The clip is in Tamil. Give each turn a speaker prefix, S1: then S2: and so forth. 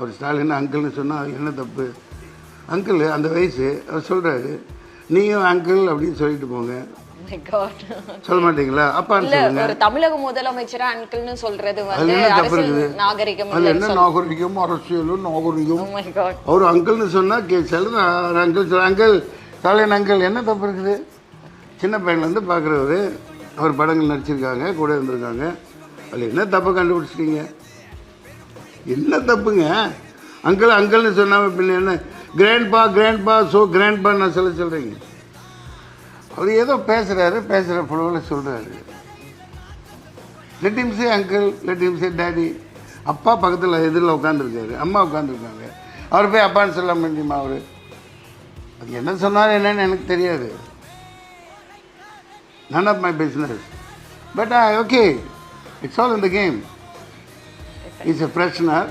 S1: அவர் ஸ்டாலின் அங்கிள்னு சொன்னால் என்ன தப்பு? அங்கிள் அந்த வயசு, அவர் சொல்கிறாரு, நீயும் அங்கிள் அப்படின்னு சொல்லிட்டு போங்க. சொல்ல மாட்டீங்களா? அப்பான்னு சொல்லுங்க.
S2: ஒரு தமிழக முதலமைச்சரா அங்கிள்னு சொல்றது வந்து நாகரிகம்.
S1: அது என்ன நாகரிகம்? அரசியலும் நாகரிகம். அவர் அங்கிள்னு சொன்னால் அங்கிள் அங்கிள் ஸ்டாலின் அங்கிள் என்ன தப்பு இருக்குது? சின்ன பையன்லேருந்து பார்க்குறவர், அவர் படங்கள் நடிச்சிருக்காங்க, கூட இருந்திருக்காங்க. அதில் என்ன தப்பை கண்டுபிடிச்சிட்டீங்க? என்ன தப்புங்க? அங்கிள் அங்கிள்னு சொன்னாமல் பின்ன என்ன கிராண்ட்பா கிராண்ட்பா நான் சொல்கிறீங்க? அவர் ஏதோ பேசுகிற புலவில் சொல்கிறாரு. லெட் ஹிம் சே அங்கிள், லெட் ஹிம் சே டேடி. அப்பா பக்கத்தில் எதிரில் உட்காந்துருக்காரு, அம்மா உட்காந்துருக்காங்க. அவர் போய் அப்பான்னு சொல்ல முடியுமா? அவர் அது என்ன சொன்னார் என்னன்னு எனக்கு தெரியாது. none of my business. But okay, it's all in the game. He's a freshener.